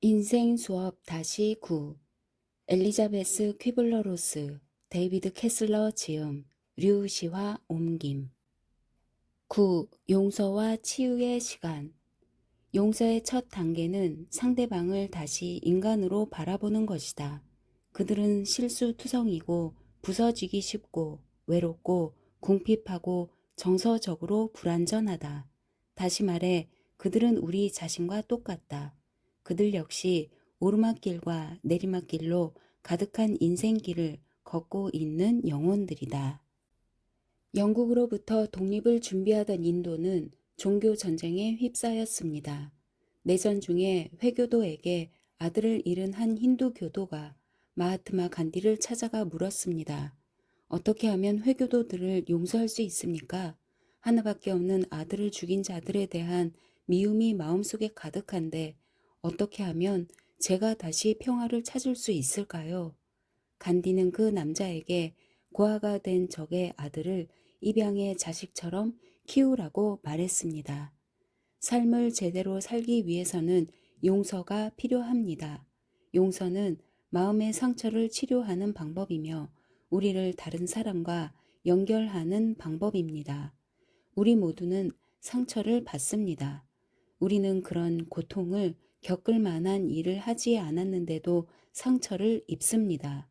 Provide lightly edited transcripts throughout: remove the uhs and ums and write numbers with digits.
인생 수업 다시 9. 엘리자베스 퀴블러 로스, 데이비드 캐슬러 지음, 류시화 옮김. 9. 용서와 치유의 시간. 용서의 첫 단계는 상대방을 다시 인간으로 바라보는 것이다. 그들은 실수투성이고 부서지기 쉽고 외롭고 궁핍하고 정서적으로 불완전하다. 다시 말해 그들은 우리 자신과 똑같다. 그들 역시 오르막길과 내리막길로 가득한 인생길을 걷고 있는 영혼들이다. 영국으로부터 독립을 준비하던 인도는 종교 전쟁에 휩싸였습니다. 내전 중에 회교도에게 아들을 잃은 한 힌두 교도가 마하트마 간디를 찾아가 물었습니다. 어떻게 하면 회교도들을 용서할 수 있습니까? 하나밖에 없는 아들을 죽인 자들에 대한 미움이 마음속에 가득한데 어떻게 하면 제가 다시 평화를 찾을 수 있을까요? 간디는 그 남자에게 고아가 된 적의 아들을 입양의 자식처럼 키우라고 말했습니다. 삶을 제대로 살기 위해서는 용서가 필요합니다. 용서는 마음의 상처를 치료하는 방법이며 우리를 다른 사람과 연결하는 방법입니다. 우리 모두는 상처를 받습니다. 우리는 그런 고통을 겪을 만한 일을 하지 않았는데도 상처를 입습니다.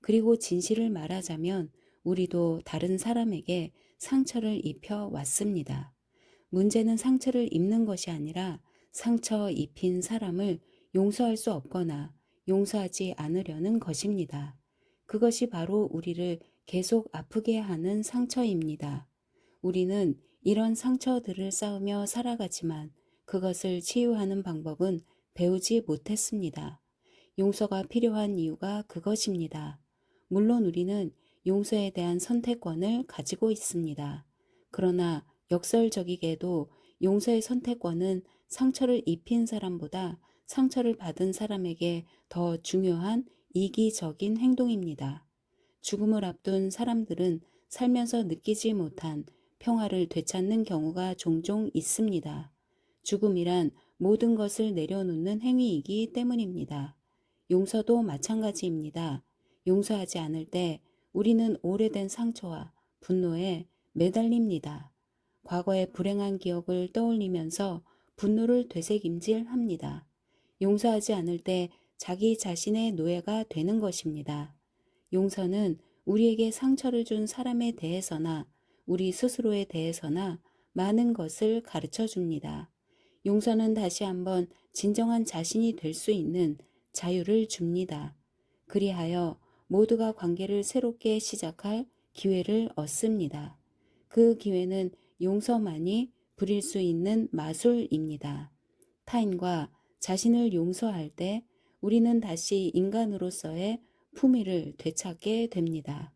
그리고 진실을 말하자면 우리도 다른 사람에게 상처를 입혀 왔습니다. 문제는 상처를 입는 것이 아니라 상처 입힌 사람을 용서할 수 없거나 용서하지 않으려는 것입니다. 그것이 바로 우리를 계속 아프게 하는 상처입니다. 우리는 이런 상처들을 쌓으며 살아가지만 그것을 치유하는 방법은 배우지 못했습니다. 용서가 필요한 이유가 그것입니다. 물론 우리는 용서에 대한 선택권을 가지고 있습니다. 그러나 역설적이게도 용서의 선택권은 상처를 입힌 사람보다 상처를 받은 사람에게 더 중요한 이기적인 행동입니다. 죽음을 앞둔 사람들은 살면서 느끼지 못한 평화를 되찾는 경우가 종종 있습니다. 죽음이란 모든 것을 내려놓는 행위이기 때문입니다. 용서도 마찬가지입니다. 용서하지 않을 때 우리는 오래된 상처와 분노에 매달립니다. 과거의 불행한 기억을 떠올리면서 분노를 되새김질합니다. 용서하지 않을 때 자기 자신의 노예가 되는 것입니다. 용서는 우리에게 상처를 준 사람에 대해서나 우리 스스로에 대해서나 많은 것을 가르쳐 줍니다. 용서는 다시 한번 진정한 자신이 될 수 있는 자유를 줍니다. 그리하여 모두가 관계를 새롭게 시작할 기회를 얻습니다. 그 기회는 용서만이 부릴 수 있는 마술입니다. 타인과 자신을 용서할 때 우리는 다시 인간으로서의 품위를 되찾게 됩니다.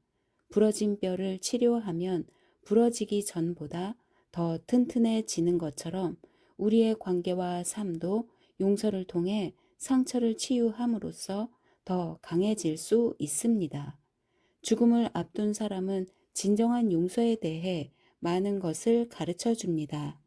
부러진 뼈를 치료하면 부러지기 전보다 더 튼튼해지는 것처럼 우리의 관계와 삶도 용서를 통해 상처를 치유함으로써 더 강해질 수 있습니다. 죽음을 앞둔 사람은 진정한 용서에 대해 많은 것을 가르쳐 줍니다.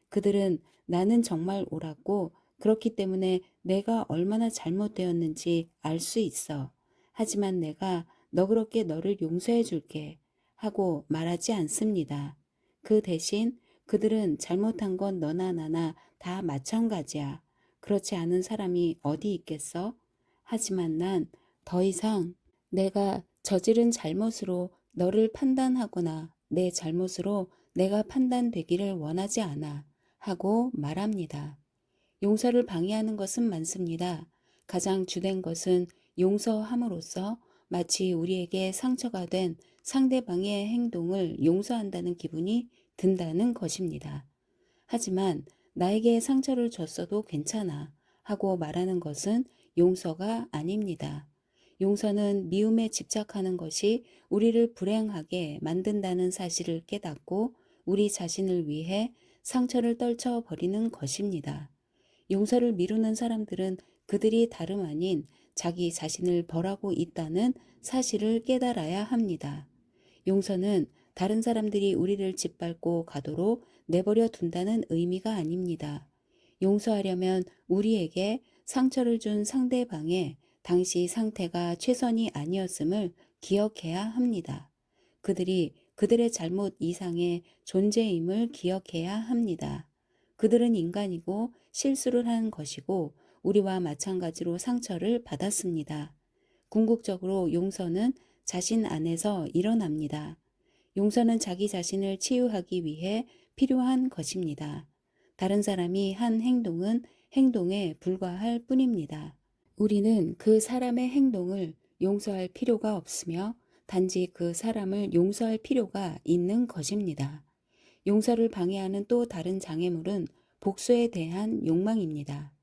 그들은 나는 정말 옳았고 그렇기 때문에 내가 얼마나 잘못되었는지 알 수 있어. 하지만 내가 너그럽게 너를 용서해 줄게 하고 말하지 않습니다. 그 대신 그들은 잘못한 건 너나 나나 다 마찬가지야. 그렇지 않은 사람이 어디 있겠어? 하지만 난 더 이상 내가 저지른 잘못으로 너를 판단하거나 내 잘못으로 내가 판단되기를 원하지 않아 하고 말합니다. 용서를 방해하는 것은 많습니다. 가장 주된 것은 용서함으로써 마치 우리에게 상처가 된 상대방의 행동을 용서한다는 기분이 든다는 것입니다. 하지만 나에게 상처를 줬어도 괜찮아 하고 말하는 것은 용서가 아닙니다. 용서는 미움에 집착하는 것이 우리를 불행하게 만든다는 사실을 깨닫고 우리 자신을 위해 상처를 떨쳐버리는 것입니다. 용서를 미루는 사람들은 그들이 다름 아닌 자기 자신을 벌하고 있다는 사실을 깨달아야 합니다. 용서는 다른 사람들이 우리를 짓밟고 가도록 내버려 둔다는 의미가 아닙니다. 용서하려면 우리에게 상처를 준 상대방의 당시 상태가 최선이 아니었음을 기억해야 합니다. 그들이 그들의 잘못 이상의 존재임을 기억해야 합니다. 그들은 인간이고 실수를 한 것이고 우리와 마찬가지로 상처를 받았습니다. 궁극적으로 용서는 자신 안에서 일어납니다. 용서는 자기 자신을 치유하기 위해 필요한 것입니다. 다른 사람이 한 행동은 행동에 불과할 뿐입니다. 우리는 그 사람의 행동을 용서할 필요가 없으며 단지 그 사람을 용서할 필요가 있는 것입니다. 용서를 방해하는 또 다른 장애물은 복수에 대한 욕망입니다.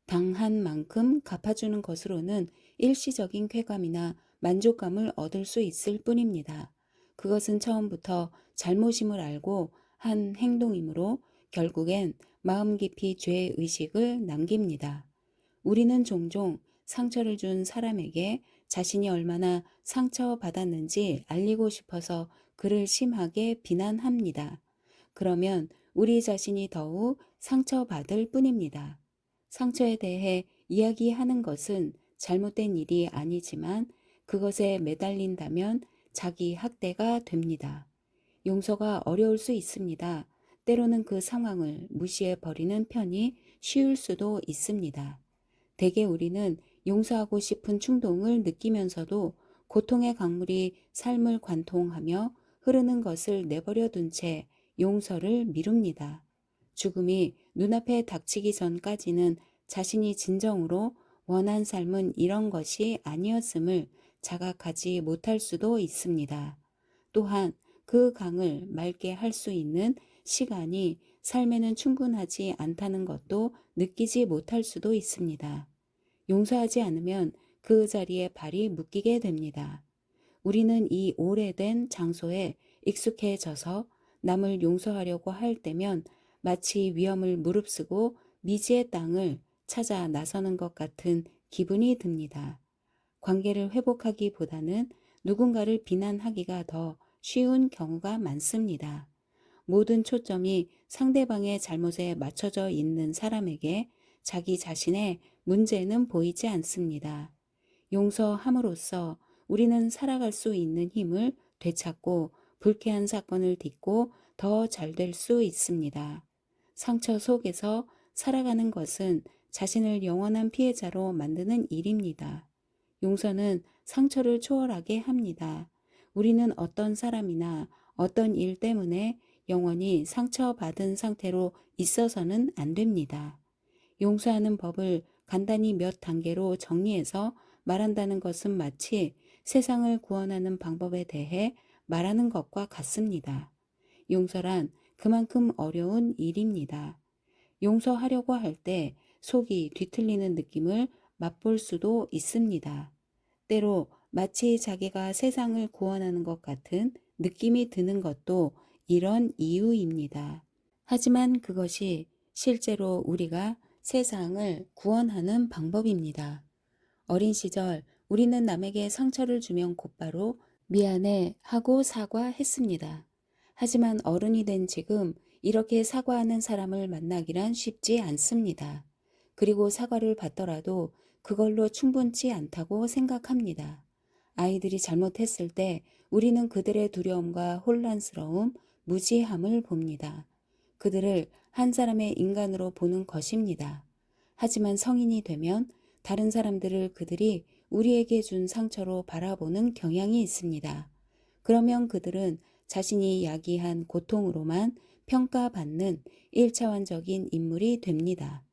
당한 만큼 갚아주는 것으로는 일시적인 쾌감이나 만족감을 얻을 수 있을 뿐입니다. 그것은 처음부터 잘못임을 알고 한 행동이므로 결국엔 마음 깊이 죄의 의식을 남깁니다. 우리는 종종 상처를 준 사람에게 자신이 얼마나 상처받았는지 알리고 싶어서 그를 심하게 비난합니다. 그러면 우리 자신이 더욱 상처받을 뿐입니다. 상처에 대해 이야기하는 것은 잘못된 일이 아니지만 그것에 매달린다면 자기 학대가 됩니다. 용서가 어려울 수 있습니다. 때로는 그 상황을 무시해 버리는 편이 쉬울 수도 있습니다. 대개 우리는 용서하고 싶은 충동을 느끼면서도 고통의 강물이 삶을 관통하며 흐르는 것을 내버려 둔 채 용서를 미룹니다. 죽음이 눈앞에 닥치기 전까지는 자신이 진정으로 원한 삶은 이런 것이 아니었음을 자각하지 못할 수도 있습니다. 또한 그 강을 맑게 할 수 있는 시간이 삶에는 충분하지 않다는 것도 느끼지 못할 수도 있습니다. 용서하지 않으면 그 자리에 발이 묶이게 됩니다. 우리는 이 오래된 장소에 익숙해져서 남을 용서하려고 할 때면 마치 위험을 무릅쓰고 미지의 땅을 찾아 나서는 것 같은 기분이 듭니다. 관계를 회복하기보다는 누군가를 비난하기가 더 쉬운 경우가 많습니다. 모든 초점이 상대방의 잘못에 맞춰져 있는 사람에게 자기 자신의 문제는 보이지 않습니다. 용서함으로써 우리는 살아갈 수 있는 힘을 되찾고 불쾌한 사건을 딛고 더 잘 될 수 있습니다. 상처 속에서 살아가는 것은 자신을 영원한 피해자로 만드는 일입니다. 용서는 상처를 초월하게 합니다. 우리는 어떤 사람이나 어떤 일 때문에 영원히 상처받은 상태로 있어서는 안 됩니다. 용서하는 법을 간단히 몇 단계로 정리해서 말한다는 것은 마치 세상을 구원하는 방법에 대해 말하는 것과 같습니다. 용서란 그만큼 어려운 일입니다. 용서하려고 할 때 속이 뒤틀리는 느낌을 맛볼 수도 있습니다. 때로 마치 자기가 세상을 구원하는 것 같은 느낌이 드는 것도 이런 이유입니다. 하지만 그것이 실제로 우리가 세상을 구원하는 방법입니다. 어린 시절 우리는 남에게 상처를 주면 곧바로 미안해 하고 사과했습니다. 하지만 어른이 된 지금 이렇게 사과하는 사람을 만나기란 쉽지 않습니다. 그리고 사과를 받더라도 그걸로 충분치 않다고 생각합니다. 아이들이 잘못했을 때 우리는 그들의 두려움과 혼란스러움, 무지함을 봅니다. 그들을 한 사람의 인간으로 보는 것입니다. 하지만 성인이 되면 다른 사람들을 그들이 우리에게 준 상처로 바라보는 경향이 있습니다. 그러면 그들은 자신이 야기한 고통으로만 평가받는 1차원적인 인물이 됩니다.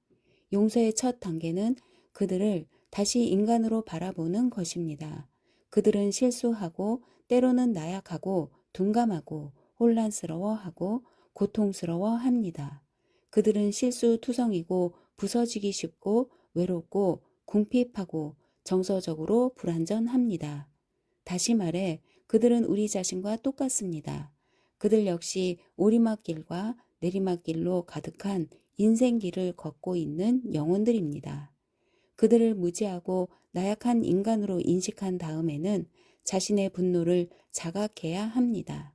용서의 첫 단계는 그들을 다시 인간으로 바라보는 것입니다. 그들은 실수하고 때로는 나약하고 둔감하고 혼란스러워하고 고통스러워합니다. 그들은 실수투성이고 부서지기 쉽고 외롭고 궁핍하고 정서적으로 불완전합니다. 다시 말해 그들은 우리 자신과 똑같습니다. 그들 역시 오리막길과 내리막길로 가득한 인생길을 걷고 있는 영혼들입니다. 그들을 무지하고 나약한 인간으로 인식한 다음에는 자신의 분노를 자각해야 합니다.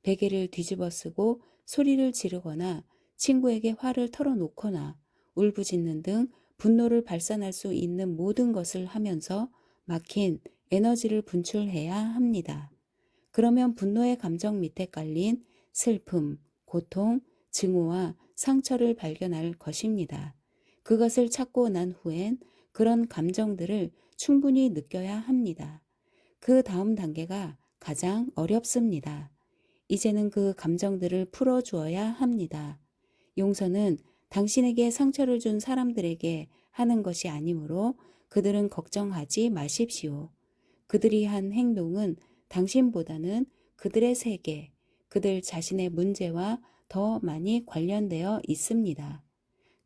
베개를 뒤집어 쓰고 소리를 지르거나 친구에게 화를 털어놓거나 울부짖는 등 분노를 발산할 수 있는 모든 것을 하면서 막힌 에너지를 분출해야 합니다. 그러면 분노의 감정 밑에 깔린 슬픔, 고통, 증오와 상처를 발견할 것입니다. 그것을 찾고 난 후엔 그런 감정들을 충분히 느껴야 합니다. 그 다음 단계가 가장 어렵습니다. 이제는 그 감정들을 풀어주어야 합니다. 용서는 당신에게 상처를 준 사람들에게 하는 것이 아니므로 그들은 걱정하지 마십시오. 그들이 한 행동은 당신보다는 그들의 세계, 그들 자신의 문제와 더 많이 관련되어 있습니다.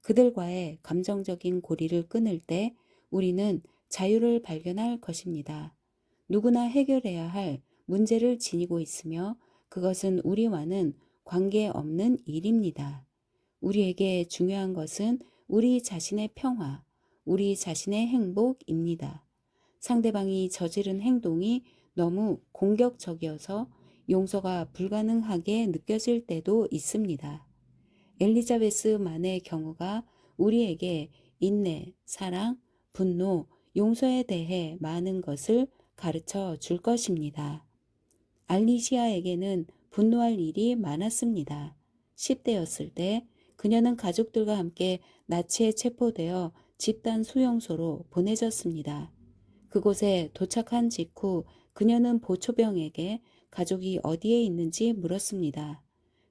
그들과의 감정적인 고리를 끊을 때 우리는 자유를 발견할 것입니다. 누구나 해결해야 할 문제를 지니고 있으며 그것은 우리와는 관계없는 일입니다. 우리에게 중요한 것은 우리 자신의 평화, 우리 자신의 행복입니다. 상대방이 저지른 행동이 너무 공격적이어서 용서가 불가능하게 느껴질 때도 있습니다. 엘리자베스만의 경우가 우리에게 인내, 사랑, 분노, 용서에 대해 많은 것을 가르쳐 줄 것입니다. 알리시아에게는 분노할 일이 많았습니다. 10대였을 때 그녀는 가족들과 함께 나치에 체포되어 집단 수용소로 보내졌습니다. 그곳에 도착한 직후 그녀는 보초병에게 가족이 어디에 있는지 물었습니다.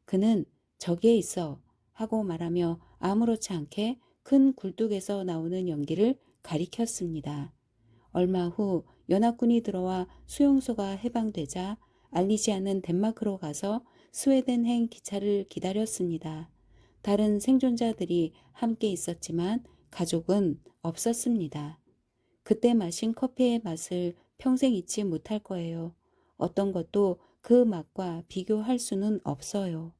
그는 저기에 있어 하고 말하며 아무렇지 않게 큰 굴뚝에서 나오는 연기를 가리켰습니다. 얼마 후 연합군이 들어와 수용소가 해방되자 알리시아는 덴마크로 가서 스웨덴행 기차를 기다렸습니다. 다른 생존자들이 함께 있었지만 가족은 없었습니다. 그때 마신 커피의 맛을 평생 잊지 못할 거예요. 어떤 것도 그 맛과 비교할 수는 없어요.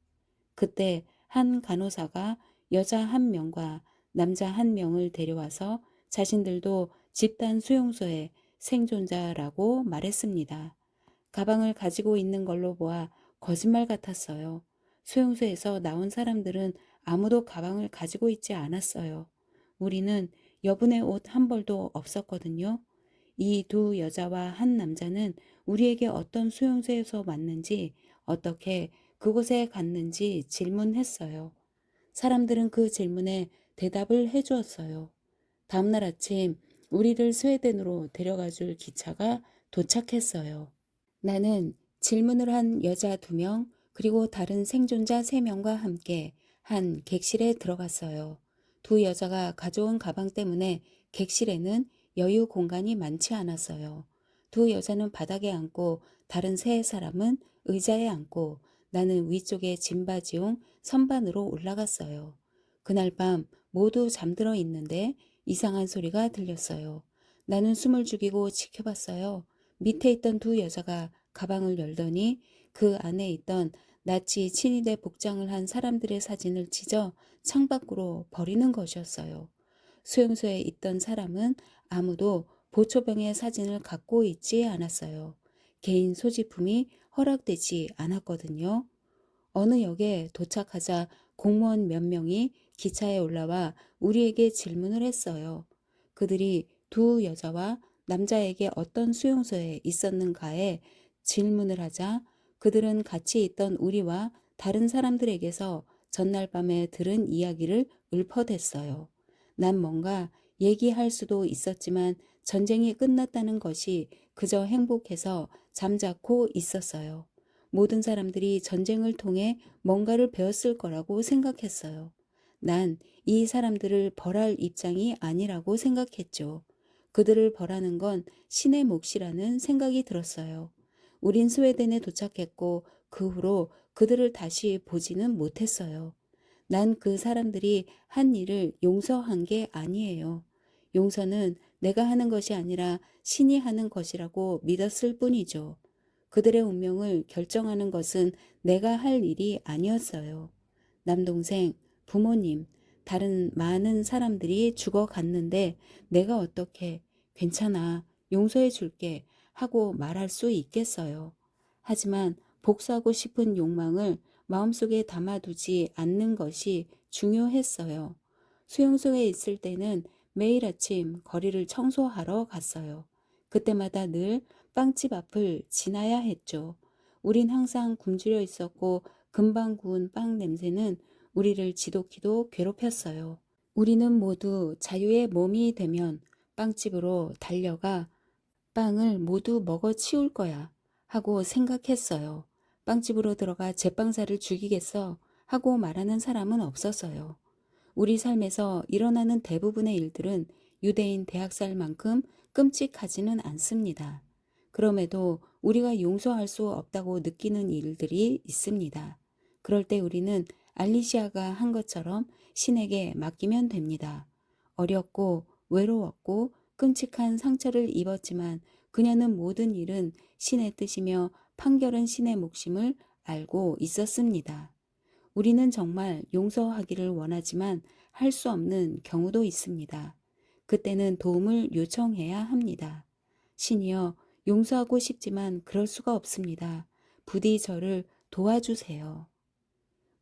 그때 한 간호사가 여자 한 명과 남자 한 명을 데려와서 자신들도 집단 수용소의 생존자라고 말했습니다. 가방을 가지고 있는 걸로 보아 거짓말 같았어요. 수용소에서 나온 사람들은 아무도 가방을 가지고 있지 않았어요. 우리는 여분의 옷 한 벌도 없었거든요. 이 두 여자와 한 남자는 우리에게 어떤 수용소에서 왔는지, 어떻게 그곳에 갔는지 질문했어요. 사람들은 그 질문에 대답을 해주었어요. 다음날 아침 우리를 스웨덴으로 데려가 줄 기차가 도착했어요. 나는 질문을 한 여자 2명, 그리고 다른 생존자 3명과 함께 한 객실에 들어갔어요. 두 여자가 가져온 가방 때문에 객실에는 여유 공간이 많지 않았어요. 두 여자는 바닥에 앉고 다른 3사람은 의자에 앉고 나는 위쪽에 짐바지용 선반으로 올라갔어요. 그날 밤 모두 잠들어 있는데 이상한 소리가 들렸어요. 나는 숨을 죽이고 지켜봤어요. 밑에 있던 두 여자가 가방을 열더니 그 안에 있던 나치 친위대 복장을 한 사람들의 사진을 찢어 창밖으로 버리는 것이었어요. 수용소에 있던 사람은 아무도 보초병의 사진을 갖고 있지 않았어요. 개인 소지품이 허락되지 않았거든요. 어느 역에 도착하자 공무원 몇 명이 기차에 올라와 우리에게 질문을 했어요. 그들이 두 여자와 남자에게 어떤 수용소에 있었는가에 질문을 하자 그들은 같이 있던 우리와 다른 사람들에게서 전날 밤에 들은 이야기를 읊어댔어요. 난 뭔가 얘기할 수도 있었지만 전쟁이 끝났다는 것이 그저 행복해서 잠자코 있었어요. 모든 사람들이 전쟁을 통해 뭔가를 배웠을 거라고 생각했어요. 난 이 사람들을 벌할 입장이 아니라고 생각했죠. 그들을 벌하는 건 신의 몫이라는 생각이 들었어요. 우린 스웨덴에 도착했고 그 후로 그들을 다시 보지는 못했어요. 난 그 사람들이 한 일을 용서한 게 아니에요. 용서는 내가 하는 것이 아니라 신이 하는 것이라고 믿었을 뿐이죠. 그들의 운명을 결정하는 것은 내가 할 일이 아니었어요. 남동생, 부모님, 다른 많은 사람들이 죽어갔는데 내가 어떻게 괜찮아, 용서해 줄게 하고 말할 수 있겠어요. 하지만 복수하고 싶은 욕망을 마음속에 담아두지 않는 것이 중요했어요. 수용소에 있을 때는 매일 아침 거리를 청소하러 갔어요. 그때마다 늘 빵집 앞을 지나야 했죠. 우린 항상 굶주려 있었고 금방 구운 빵 냄새는 우리를 지독히도 괴롭혔어요. 우리는 모두 자유의 몸이 되면 빵집으로 달려가 빵을 모두 먹어 치울 거야 하고 생각했어요. 빵집으로 들어가 제빵사를 죽이겠어 하고 말하는 사람은 없었어요. 우리 삶에서 일어나는 대부분의 일들은 유대인 대학살만큼 끔찍하지는 않습니다. 그럼에도 우리가 용서할 수 없다고 느끼는 일들이 있습니다. 그럴 때 우리는 알리시아가 한 것처럼 신에게 맡기면 됩니다. 어렵고 외로웠고 끔찍한 상처를 입었지만 그녀는 모든 일은 신의 뜻이며 판결은 신의 몫임을 알고 있었습니다. 우리는 정말 용서하기를 원하지만 할 수 없는 경우도 있습니다. 그때는 도움을 요청해야 합니다. 신이여, 용서하고 싶지만 그럴 수가 없습니다. 부디 저를 도와주세요.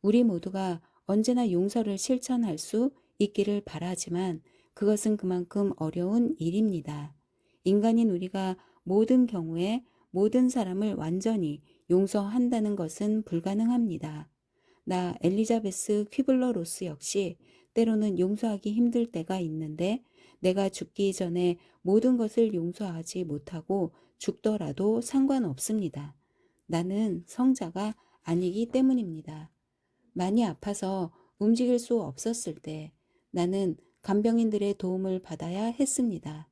우리 모두가 언제나 용서를 실천할 수 있기를 바라지만 그것은 그만큼 어려운 일입니다. 인간인 우리가 모든 경우에 모든 사람을 완전히 용서한다는 것은 불가능합니다. 나 엘리자베스 퀴블러 로스 역시 때로는 용서하기 힘들 때가 있는데 내가 죽기 전에 모든 것을 용서하지 못하고 죽더라도 상관없습니다. 나는 성자가 아니기 때문입니다. 많이 아파서 움직일 수 없었을 때 나는 간병인들의 도움을 받아야 했습니다.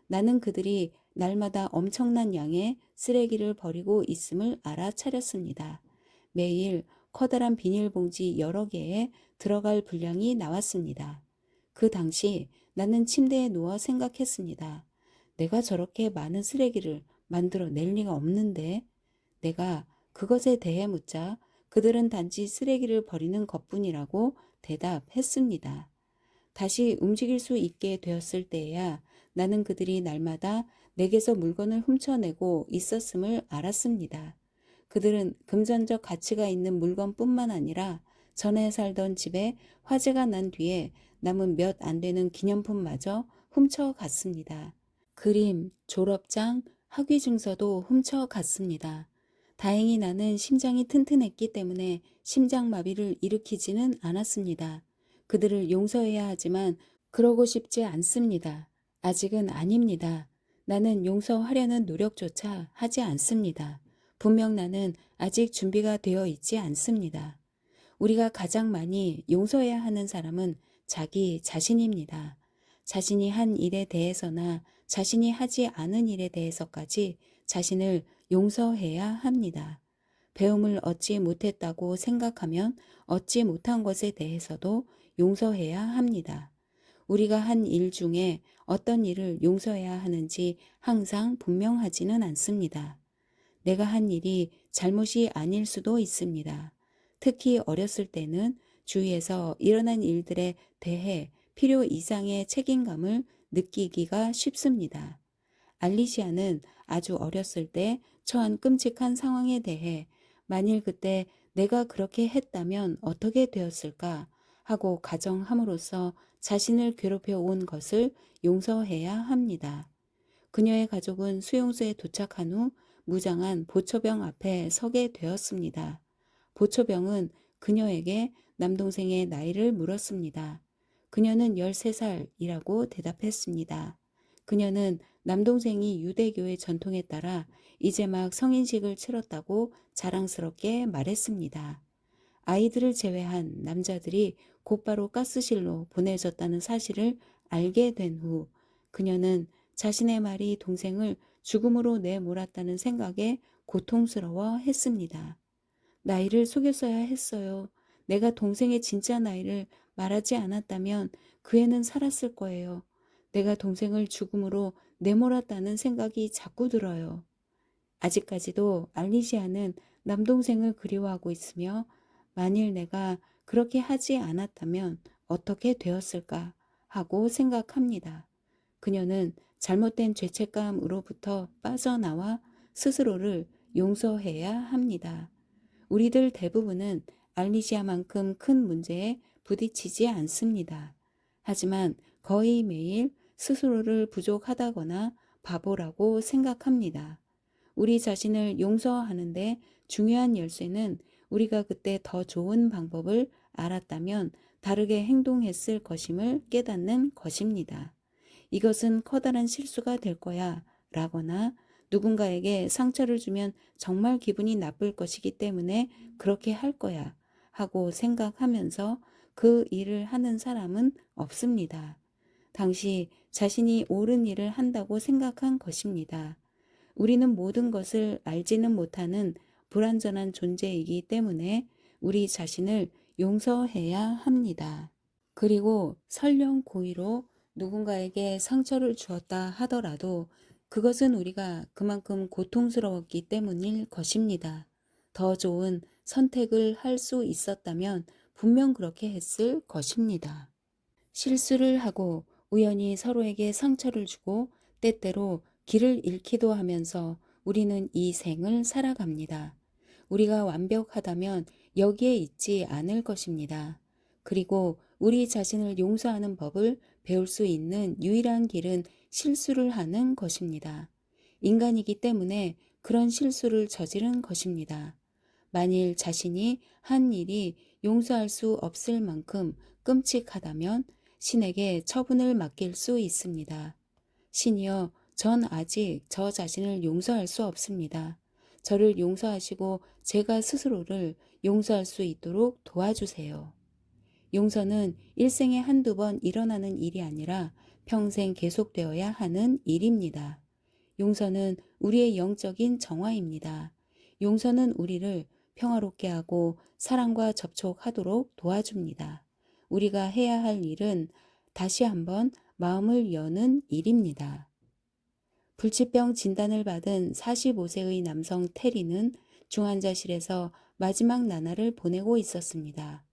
나는 그들이 날마다 엄청난 양의 쓰레기를 버리고 있음을 알아차렸습니다. 매일 커다란 비닐봉지 여러 개에 들어갈 분량이 나왔습니다. 그 당시 나는 침대에 누워 생각했습니다. 내가 저렇게 많은 쓰레기를 만들어 낼 리가 없는데 내가 그것에 대해 묻자 그들은 단지 쓰레기를 버리는 것뿐이라고 대답했습니다. 다시 움직일 수 있게 되었을 때에야 나는 그들이 날마다 내게서 물건을 훔쳐내고 있었음을 알았습니다. 그들은 금전적 가치가 있는 물건뿐만 아니라 전에 살던 집에 화재가 난 뒤에 남은 몇 안 되는 기념품마저 훔쳐갔습니다. 그림, 졸업장, 학위증서도 훔쳐갔습니다. 다행히 나는 심장이 튼튼했기 때문에 심장마비를 일으키지는 않았습니다. 그들을 용서해야 하지만 그러고 싶지 않습니다. 아직은 아닙니다. 나는 용서하려는 노력조차 하지 않습니다. 분명 나는 아직 준비가 되어 있지 않습니다. 우리가 가장 많이 용서해야 하는 사람은 자기 자신입니다. 자신이 한 일에 대해서나 자신이 하지 않은 일에 대해서까지 자신을 용서해야 합니다. 배움을 얻지 못했다고 생각하면 얻지 못한 것에 대해서도 용서해야 합니다. 우리가 한 일 중에 어떤 일을 용서해야 하는지 항상 분명하지는 않습니다. 내가 한 일이 잘못이 아닐 수도 있습니다. 특히 어렸을 때는 주위에서 일어난 일들에 대해 필요 이상의 책임감을 느끼기가 쉽습니다. 알리시아는 아주 어렸을 때 처한 끔찍한 상황에 대해 만일 그때 내가 그렇게 했다면 어떻게 되었을까 하고 가정함으로써 자신을 괴롭혀 온 것을 용서해야 합니다. 그녀의 가족은 수용소에 도착한 후 무장한 보초병 앞에 서게 되었습니다. 보초병은 그녀에게 남동생의 나이를 물었습니다. 그녀는 13살이라고 대답했습니다. 그녀는 남동생이 유대교의 전통에 따라 이제 막 성인식을 치렀다고 자랑스럽게 말했습니다. 아이들을 제외한 남자들이 곧바로 가스실로 보내졌다는 사실을 알게 된 후 그녀는 자신의 말이 동생을 죽음으로 내몰았다는 생각에 고통스러워 했습니다. 나이를 속였어야 했어요. 내가 동생의 진짜 나이를 말하지 않았다면 그 애는 살았을 거예요. 내가 동생을 죽음으로 내몰았다는 생각이 자꾸 들어요. 아직까지도 알리시아는 남동생을 그리워하고 있으며 만일 내가 그렇게 하지 않았다면 어떻게 되었을까 하고 생각합니다. 그녀는 잘못된 죄책감으로부터 빠져나와 스스로를 용서해야 합니다. 우리들 대부분은 알리시아만큼 큰 문제에 부딪히지 않습니다. 하지만 거의 매일 스스로를 부족하다거나 바보라고 생각합니다. 우리 자신을 용서하는데 중요한 열쇠는 우리가 그때 더 좋은 방법을 알았다면 다르게 행동했을 것임을 깨닫는 것입니다. 이것은 커다란 실수가 될 거야 라거나 누군가에게 상처를 주면 정말 기분이 나쁠 것이기 때문에 그렇게 할 거야 하고 생각하면서 그 일을 하는 사람은 없습니다. 당시 자신이 옳은 일을 한다고 생각한 것입니다. 우리는 모든 것을 알지는 못하는 불완전한 존재이기 때문에 우리 자신을 용서해야 합니다. 그리고 설령 고의로 누군가에게 상처를 주었다 하더라도 그것은 우리가 그만큼 고통스러웠기 때문일 것입니다. 더 좋은 선택을 할 수 있었다면 분명 그렇게 했을 것입니다. 실수를 하고 우연히 서로에게 상처를 주고 때때로 길을 잃기도 하면서 우리는 이 생을 살아갑니다. 우리가 완벽하다면 여기에 있지 않을 것입니다. 그리고 우리 자신을 용서하는 법을 배울 수 있는 유일한 길은 실수를 하는 것입니다. 인간이기 때문에 그런 실수를 저지른 것입니다. 만일 자신이 한 일이 용서할 수 없을 만큼 끔찍하다면 신에게 처분을 맡길 수 있습니다. 신이여, 전 아직 저 자신을 용서할 수 없습니다. 저를 용서하시고 제가 스스로를 용서할 수 있도록 도와주세요. 용서는 일생에 한두 번 일어나는 일이 아니라 평생 계속되어야 하는 일입니다. 용서는 우리의 영적인 정화입니다. 용서는 우리를 평화롭게 하고 사랑과 접촉하도록 도와줍니다. 우리가 해야 할 일은 다시 한번 마음을 여는 일입니다. 불치병 진단을 받은 45세의 남성 테리는 중환자실에서 마지막 나날을 보내고 있었습니다.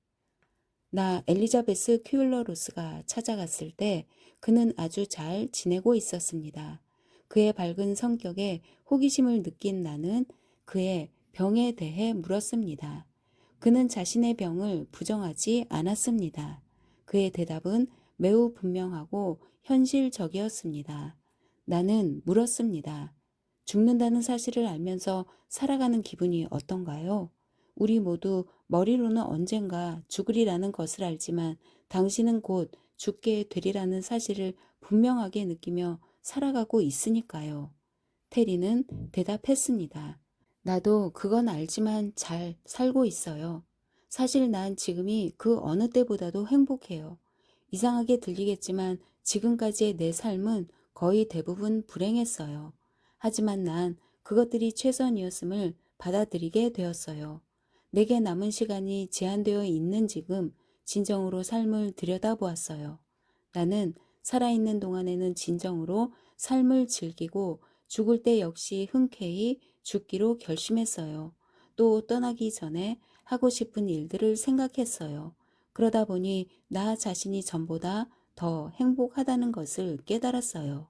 나 엘리자베스 큐일러 로스가 찾아갔을 때 그는 아주 잘 지내고 있었습니다. 그의 밝은 성격에 호기심을 느낀 나는 그의 병에 대해 물었습니다. 그는 자신의 병을 부정하지 않았습니다. 그의 대답은 매우 분명하고 현실적이었습니다. 나는 물었습니다. 죽는다는 사실을 알면서 살아가는 기분이 어떤가요? 우리 모두 머리로는 언젠가 죽으리라는 것을 알지만 당신은 곧 죽게 되리라는 사실을 분명하게 느끼며 살아가고 있으니까요. 테리는 대답했습니다. 나도 그건 알지만 잘 살고 있어요. 사실 난 지금이 그 어느 때보다도 행복해요. 이상하게 들리겠지만 지금까지의 내 삶은 거의 대부분 불행했어요. 하지만 난 그것들이 최선이었음을 받아들이게 되었어요. 내게 남은 시간이 제한되어 있는 지금 진정으로 삶을 들여다보았어요. 나는 살아있는 동안에는 진정으로 삶을 즐기고 죽을 때 역시 흔쾌히 죽기로 결심했어요. 또 떠나기 전에 하고 싶은 일들을 생각했어요. 그러다 보니 나 자신이 전보다 더 행복하다는 것을 깨달았어요.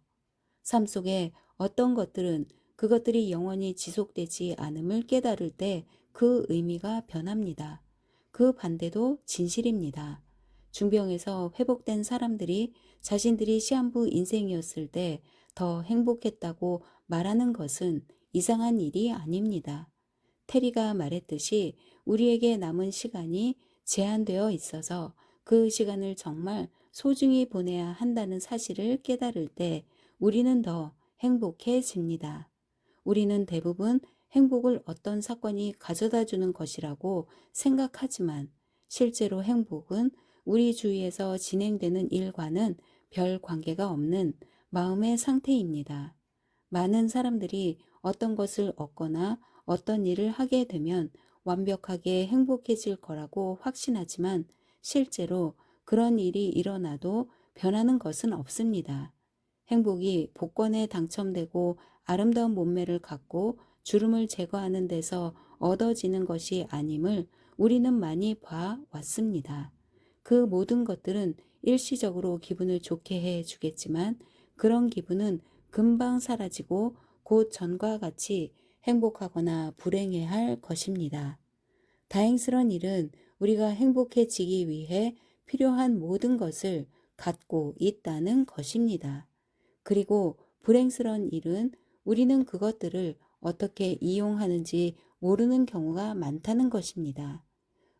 삶 속에 어떤 것들은 그것들이 영원히 지속되지 않음을 깨달을 때 그 의미가 변합니다. 그 반대도 진실입니다. 중병에서 회복된 사람들이 자신들이 시한부 인생이었을 때 더 행복했다고 말하는 것은 이상한 일이 아닙니다. 테리가 말했듯이 우리에게 남은 시간이 제한되어 있어서 그 시간을 정말 소중히 보내야 한다는 사실을 깨달을 때 우리는 더 행복해집니다. 우리는 대부분 행복을 어떤 사건이 가져다 주는 것이라고 생각하지만 실제로 행복은 우리 주위에서 진행되는 일과는 별 관계가 없는 마음의 상태입니다. 많은 사람들이 어떤 것을 얻거나 어떤 일을 하게 되면 완벽하게 행복해질 거라고 확신하지만 실제로 그런 일이 일어나도 변하는 것은 없습니다. 행복이 복권에 당첨되고 아름다운 몸매를 갖고 주름을 제거하는 데서 얻어지는 것이 아님을 우리는 많이 봐왔습니다. 그 모든 것들은 일시적으로 기분을 좋게 해 주겠지만 그런 기분은 금방 사라지고 곧 전과 같이 행복하거나 불행해 할 것입니다. 다행스러운 일은 우리가 행복해지기 위해 필요한 모든 것을 갖고 있다는 것입니다. 그리고 불행스러운 일은 우리는 그것들을 어떻게 이용하는지 모르는 경우가 많다는 것입니다.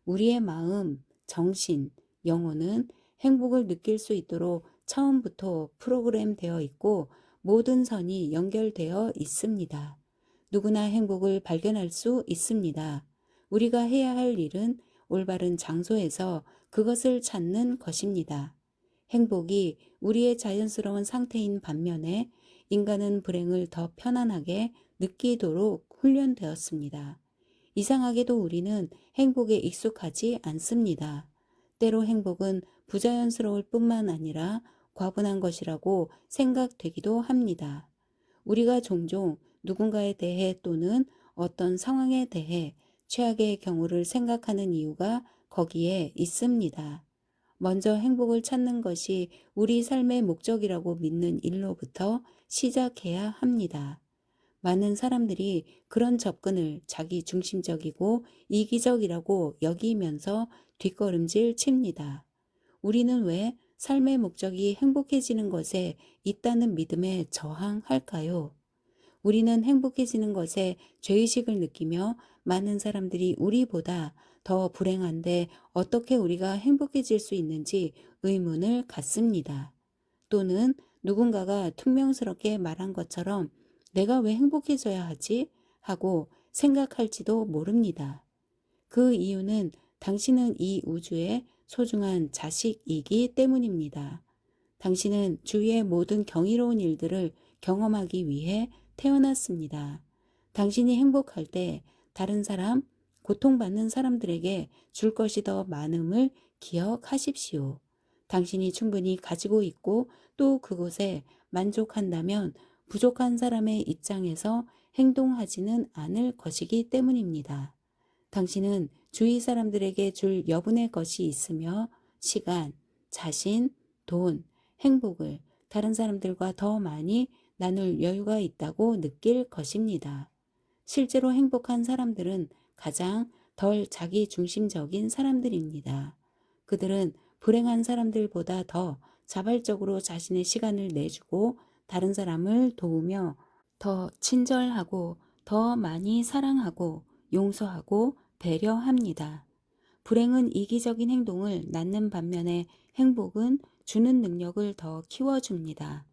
우리의 마음, 정신, 영혼은 행복을 느낄 수 있도록 처음부터 프로그램 되어 있고 모든 선이 연결되어 있습니다. 누구나 행복을 발견할 수 있습니다. 우리가 해야 할 일은 올바른 장소에서 그것을 찾는 것입니다. 행복이 우리의 자연스러운 상태인 반면에 인간은 불행을 더 편안하게 느끼도록 훈련되었습니다. 이상하게도 우리는 행복에 익숙하지 않습니다. 때로 행복은 부자연스러울 뿐만 아니라 과분한 것이라고 생각되기도 합니다. 우리가 종종 누군가에 대해 또는 어떤 상황에 대해 최악의 경우를 생각하는 이유가 거기에 있습니다. 먼저 행복을 찾는 것이 우리 삶의 목적이라고 믿는 일로부터 시작해야 합니다. 많은 사람들이 그런 접근을 자기 중심적이고 이기적이라고 여기면서 뒷걸음질 칩니다. 우리는 왜 삶의 목적이 행복해지는 것에 있다는 믿음에 저항할까요? 우리는 행복해지는 것에 죄의식을 느끼며 많은 사람들이 우리보다 더 불행한데 어떻게 우리가 행복해질 수 있는지 의문을 갖습니다. 또는 누군가가 퉁명스럽게 말한 것처럼 내가 왜 행복해져야 하지? 하고 생각할지도 모릅니다. 그 이유는 당신은 이 우주의 소중한 자식이기 때문입니다. 당신은 주위의 모든 경이로운 일들을 경험하기 위해 태어났습니다. 당신이 행복할 때 다른 사람, 고통받는 사람들에게 줄 것이 더 많음을 기억하십시오. 당신이 충분히 가지고 있고 또 그곳에 만족한다면 부족한 사람의 입장에서 행동하지는 않을 것이기 때문입니다. 당신은 주위 사람들에게 줄 여분의 것이 있으며 시간, 자신, 돈, 행복을 다른 사람들과 더 많이 나눌 여유가 있다고 느낄 것입니다. 실제로 행복한 사람들은 가장 덜 자기중심적인 사람들입니다. 그들은 불행한 사람들보다 더 자발적으로 자신의 시간을 내주고 다른 사람을 도우며 더 친절하고 더 많이 사랑하고 용서하고 배려합니다. 불행은 이기적인 행동을 낳는 반면에 행복은 주는 능력을 더 키워줍니다.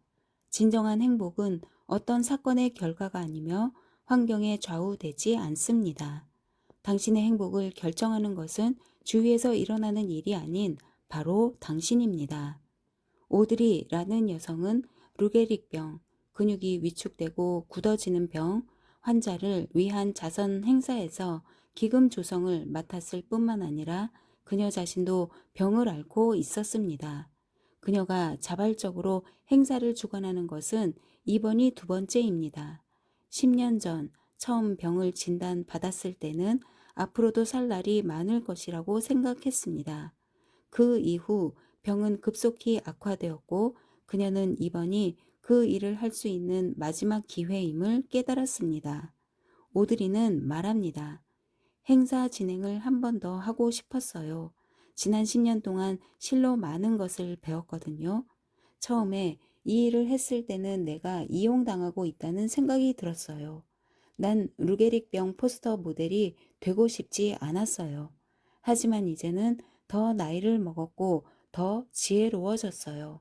진정한 행복은 어떤 사건의 결과가 아니며 환경에 좌우되지 않습니다. 당신의 행복을 결정하는 것은 주위에서 일어나는 일이 아닌 바로 당신입니다. 오드리라는 여성은 루게릭병, 근육이 위축되고 굳어지는 병 환자를 위한 자선 행사에서 기금 조성을 맡았을 뿐만 아니라 그녀 자신도 병을 앓고 있었습니다. 그녀가 자발적으로 행사를 주관하는 것은 이번이 두 번째입니다. 10년 전 처음 병을 진단받았을 때는 앞으로도 살 날이 많을 것이라고 생각했습니다. 그 이후 병은 급속히 악화되었고 그녀는 이번이 그 일을 할 수 있는 마지막 기회임을 깨달았습니다. 오드리는 말합니다. 행사 진행을 한 번 더 하고 싶었어요. 지난 10년 동안 실로 많은 것을 배웠거든요. 처음에 이 일을 했을 때는 내가 이용당하고 있다는 생각이 들었어요. 난 루게릭병 포스터 모델이 되고 싶지 않았어요. 하지만 이제는 더 나이를 먹었고 더 지혜로워졌어요.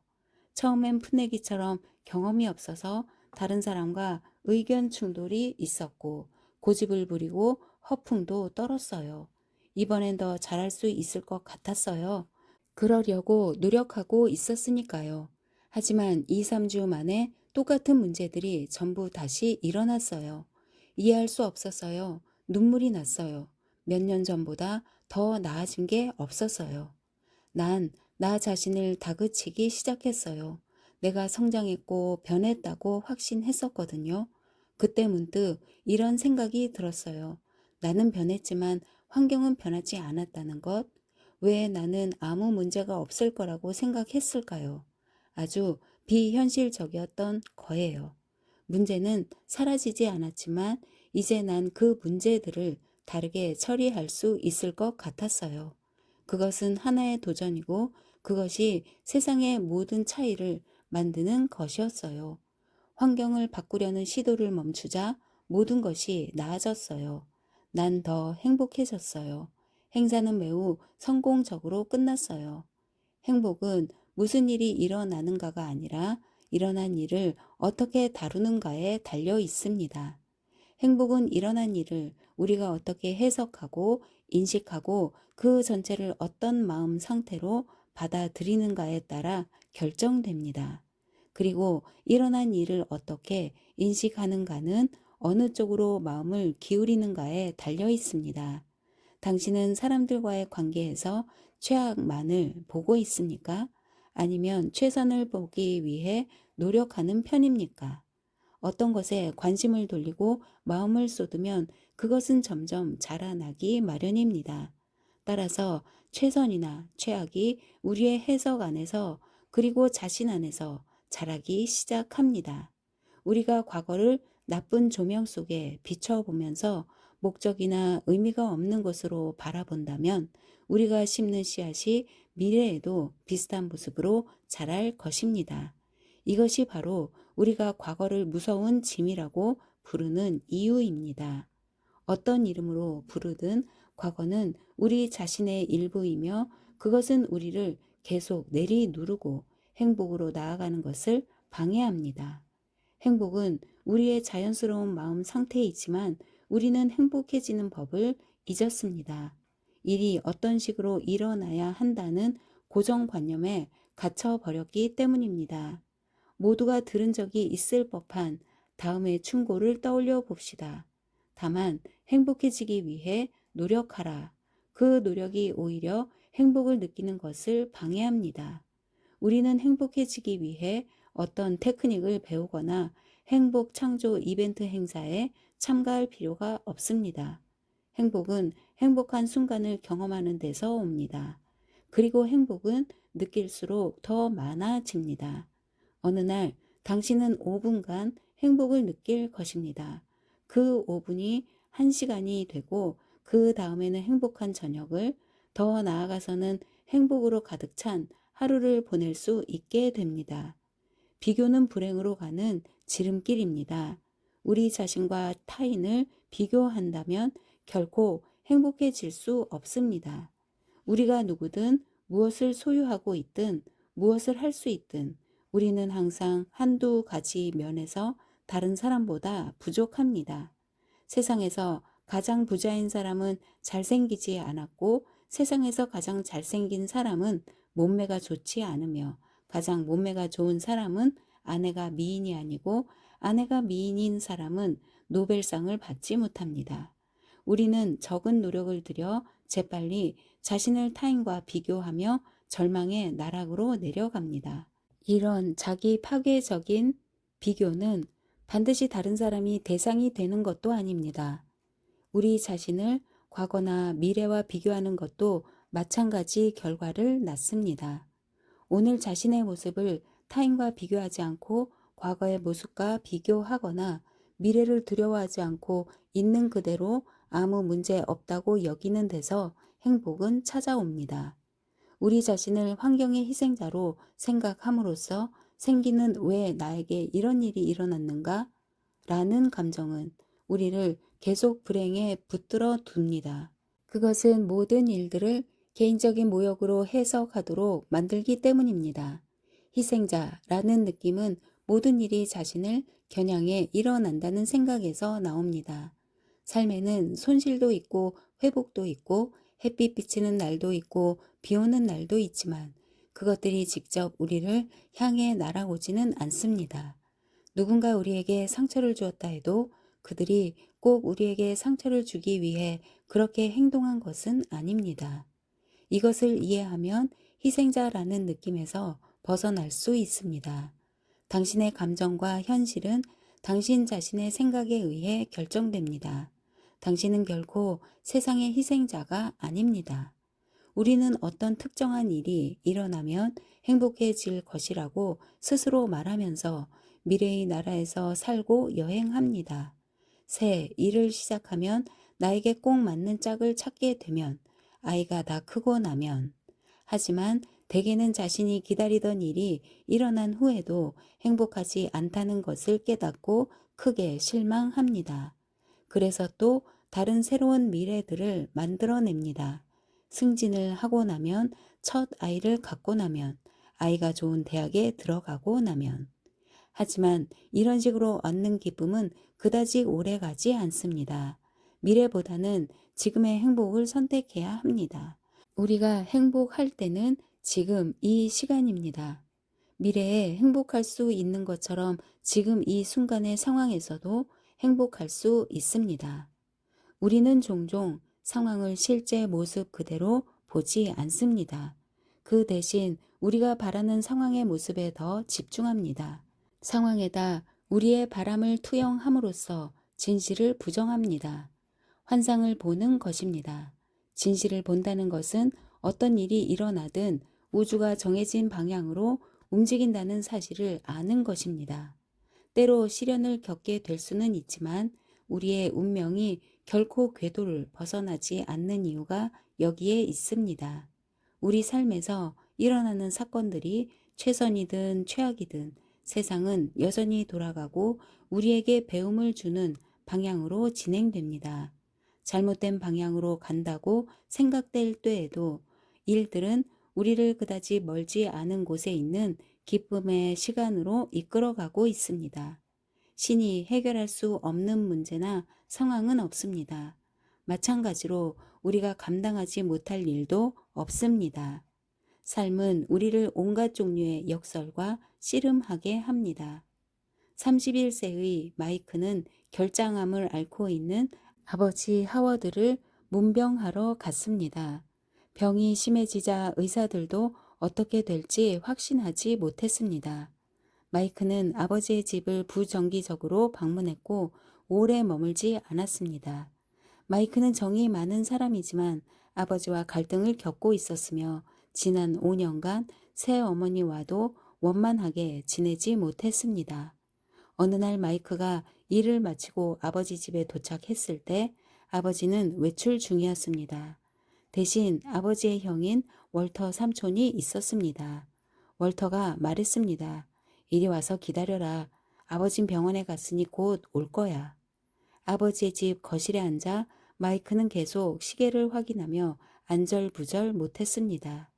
처음엔 풋내기처럼 경험이 없어서 다른 사람과 의견 충돌이 있었고 고집을 부리고 허풍도 떨었어요. 이번엔 더 잘할 수 있을 것 같았어요. 그러려고 노력하고 있었으니까요. 하지만 2, 3주 만에 똑같은 문제들이 전부 다시 일어났어요. 이해할 수 없었어요. 눈물이 났어요. 몇 년 전보다 더 나아진 게 없었어요. 난 나 자신을 다그치기 시작했어요. 내가 성장했고 변했다고 확신했었거든요. 그때 문득 이런 생각이 들었어요. 나는 변했지만 환경은 변하지 않았다는 것. 왜 나는 아무 문제가 없을 거라고 생각했을까요? 아주 비현실적이었던 거예요. 문제는 사라지지 않았지만 이제 난 그 문제들을 다르게 처리할 수 있을 것 같았어요. 그것은 하나의 도전이고 그것이 세상의 모든 차이를 만드는 것이었어요. 환경을 바꾸려는 시도를 멈추자 모든 것이 나아졌어요. 난 더 행복해졌어요. 행사는 매우 성공적으로 끝났어요. 행복은 무슨 일이 일어나는가가 아니라 일어난 일을 어떻게 다루는가에 달려 있습니다. 행복은 일어난 일을 우리가 어떻게 해석하고 인식하고 그 전체를 어떤 마음 상태로 받아들이는가에 따라 결정됩니다. 그리고 일어난 일을 어떻게 인식하는가는 어느 쪽으로 마음을 기울이는가에 달려 있습니다. 당신은 사람들과의 관계에서 최악만을 보고 있습니까? 아니면 최선을 보기 위해 노력하는 편입니까? 어떤 것에 관심을 돌리고 마음을 쏟으면 그것은 점점 자라나기 마련입니다. 따라서 최선이나 최악이 우리의 해석 안에서 그리고 자신 안에서 자라기 시작합니다. 우리가 과거를 나쁜 조명 속에 비춰보면서 목적이나 의미가 없는 것으로 바라본다면 우리가 심는 씨앗이 미래에도 비슷한 모습으로 자랄 것입니다. 이것이 바로 우리가 과거를 무서운 짐이라고 부르는 이유입니다. 어떤 이름으로 부르든 과거는 우리 자신의 일부이며 그것은 우리를 계속 내리누르고 행복으로 나아가는 것을 방해합니다. 행복은 우리의 자연스러운 마음 상태이지만 우리는 행복해지는 법을 잊었습니다. 일이 어떤 식으로 일어나야 한다는 고정관념에 갇혀버렸기 때문입니다. 모두가 들은 적이 있을 법한 다음의 충고를 떠올려 봅시다. 다만 행복해지기 위해 노력하라. 그 노력이 오히려 행복을 느끼는 것을 방해합니다. 우리는 행복해지기 위해 어떤 테크닉을 배우거나 행복 창조 이벤트 행사에 참가할 필요가 없습니다. 행복은 행복한 순간을 경험하는 데서 옵니다. 그리고 행복은 느낄수록 더 많아집니다. 어느 날 당신은 5분간 행복을 느낄 것입니다. 그 5분이 1시간이 되고 그 다음에는 행복한 저녁을 더 나아가서는 행복으로 가득 찬 하루를 보낼 수 있게 됩니다. 비교는 불행으로 가는 지름길입니다. 우리 자신과 타인을 비교한다면 결코 행복해질 수 없습니다. 우리가 누구든 무엇을 소유하고 있든 무엇을 할 수 있든 우리는 항상 한두 가지 면에서 다른 사람보다 부족합니다. 세상에서 가장 부자인 사람은 잘생기지 않았고 세상에서 가장 잘생긴 사람은 몸매가 좋지 않으며 가장 몸매가 좋은 사람은 아내가 미인이 아니고 아내가 미인인 사람은 노벨상을 받지 못합니다. 우리는 적은 노력을 들여 재빨리 자신을 타인과 비교하며 절망의 나락으로 내려갑니다. 이런 자기 파괴적인 비교는 반드시 다른 사람이 대상이 되는 것도 아닙니다. 우리 자신을 과거나 미래와 비교하는 것도 마찬가지 결과를 낳습니다. 오늘 자신의 모습을 타인과 비교하지 않고 과거의 모습과 비교하거나 미래를 두려워하지 않고 있는 그대로 아무 문제 없다고 여기는 데서 행복은 찾아옵니다. 우리 자신을 환경의 희생자로 생각함으로써 생기는 왜 나에게 이런 일이 일어났는가? 라는 감정은 우리를 계속 불행에 붙들어 둡니다. 그것은 모든 일들을 개인적인 모욕으로 해석하도록 만들기 때문입니다. 희생자라는 느낌은 모든 일이 자신을 겨냥해 일어난다는 생각에서 나옵니다. 삶에는 손실도 있고 회복도 있고 햇빛 비치는 날도 있고 비 오는 날도 있지만 그것들이 직접 우리를 향해 날아오지는 않습니다. 누군가 우리에게 상처를 주었다 해도 그들이 꼭 우리에게 상처를 주기 위해 그렇게 행동한 것은 아닙니다. 이것을 이해하면 희생자라는 느낌에서 벗어날 수 있습니다. 당신의 감정과 현실은 당신 자신의 생각에 의해 결정됩니다. 당신은 결코 세상의 희생자가 아닙니다. 우리는 어떤 특정한 일이 일어나면 행복해질 것이라고 스스로 말하면서 미래의 나라에서 살고 여행합니다. 새 일을 시작하면 나에게 꼭 맞는 짝을 찾게 되면 아이가 다 크고 나면 하지만 대개는 자신이 기다리던 일이 일어난 후에도 행복하지 않다는 것을 깨닫고 크게 실망합니다. 그래서 또 다른 새로운 미래들을 만들어냅니다. 승진을 하고 나면, 첫 아이를 갖고 나면, 아이가 좋은 대학에 들어가고 나면. 하지만 이런 식으로 얻는 기쁨은 그다지 오래 가지 않습니다. 미래보다는 지금의 행복을 선택해야 합니다. 우리가 행복할 때는 지금 이 시간입니다. 미래에 행복할 수 있는 것처럼 지금 이 순간의 상황에서도 행복할 수 있습니다. 우리는 종종 상황을 실제 모습 그대로 보지 않습니다. 그 대신 우리가 바라는 상황의 모습에 더 집중합니다. 상황에다 우리의 바람을 투영함으로써 진실을 부정합니다. 환상을 보는 것입니다. 진실을 본다는 것은 어떤 일이 일어나든 우주가 정해진 방향으로 움직인다는 사실을 아는 것입니다. 때로 시련을 겪게 될 수는 있지만 우리의 운명이 결코 궤도를 벗어나지 않는 이유가 여기에 있습니다. 우리 삶에서 일어나는 사건들이 최선이든 최악이든 세상은 여전히 돌아가고 우리에게 배움을 주는 방향으로 진행됩니다. 잘못된 방향으로 간다고 생각될 때에도 일들은 우리를 그다지 멀지 않은 곳에 있는 기쁨의 시간으로 이끌어가고 있습니다. 신이 해결할 수 없는 문제나 상황은 없습니다. 마찬가지로 우리가 감당하지 못할 일도 없습니다. 삶은 우리를 온갖 종류의 역설과 씨름하게 합니다. 31세의 마이크는 결장암을 앓고 있는 아버지 하워드를 문병하러 갔습니다. 병이 심해지자 의사들도 어떻게 될지 확신하지 못했습니다. 마이크는 아버지의 집을 부정기적으로 방문했고 오래 머물지 않았습니다. 마이크는 정이 많은 사람이지만 아버지와 갈등을 겪고 있었으며 지난 5년간 새어머니와도 원만하게 지내지 못했습니다. 어느 날 마이크가 일을 마치고 아버지 집에 도착했을 때 아버지는 외출 중이었습니다. 대신 아버지의 형인 월터 삼촌이 있었습니다. 월터가 말했습니다. 이리 와서 기다려라. 아버진 병원에 갔으니 곧 올 거야. 아버지의 집 거실에 앉아 마이크는 계속 시계를 확인하며 안절부절 못했습니다.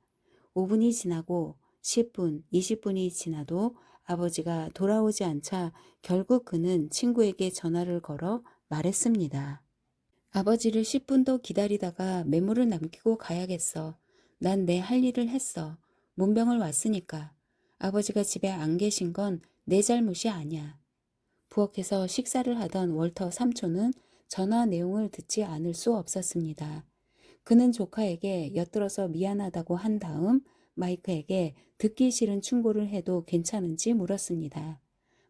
5분이 지나고 10분, 20분이 지나도 아버지가 돌아오지 않자 결국 그는 친구에게 전화를 걸어 말했습니다. 아버지를 10분 더 기다리다가 메모를 남기고 가야겠어. 난 내 할 일을 했어. 문병을 왔으니까. 아버지가 집에 안 계신 건 내 잘못이 아니야. 부엌에서 식사를 하던 월터 삼촌은 전화 내용을 듣지 않을 수 없었습니다. 그는 조카에게 엿들어서 미안하다고 한 다음 마이크에게 듣기 싫은 충고를 해도 괜찮은지 물었습니다.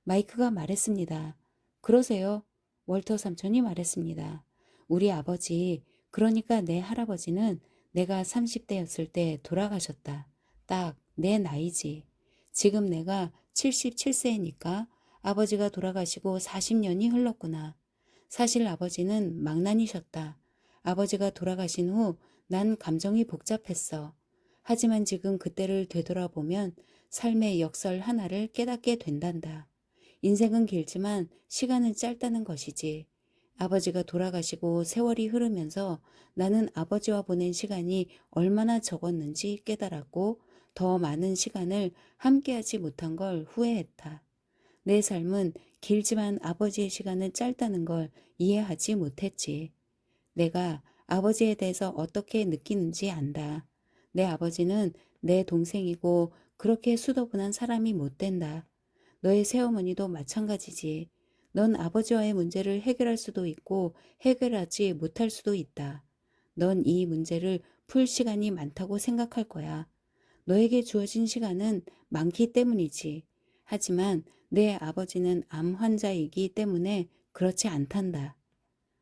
마이크가 말했습니다. 그러세요? 월터 삼촌이 말했습니다. 우리 아버지, 그러니까 내 할아버지는 내가 30대였을 때 돌아가셨다. 딱 내 나이지. 지금 내가 77세니까 아버지가 돌아가시고 40년이 흘렀구나. 사실 아버지는 망난이셨다. 아버지가 돌아가신 후 난 감정이 복잡했어. 하지만 지금 그때를 되돌아보면 삶의 역설 하나를 깨닫게 된단다. 인생은 길지만 시간은 짧다는 것이지. 아버지가 돌아가시고 세월이 흐르면서 나는 아버지와 보낸 시간이 얼마나 적었는지 깨달았고 더 많은 시간을 함께하지 못한 걸 후회했다. 내 삶은 길지만 아버지의 시간은 짧다는 걸 이해하지 못했지. 내가 아버지에 대해서 어떻게 느끼는지 안다. 내 아버지는 내 동생이고 그렇게 수더분한 사람이 못 된다. 너의 새어머니도 마찬가지지. 넌 아버지와의 문제를 해결할 수도 있고 해결하지 못할 수도 있다. 넌 이 문제를 풀 시간이 많다고 생각할 거야. 너에게 주어진 시간은 많기 때문이지. 하지만 내 아버지는 암 환자이기 때문에 그렇지 않단다.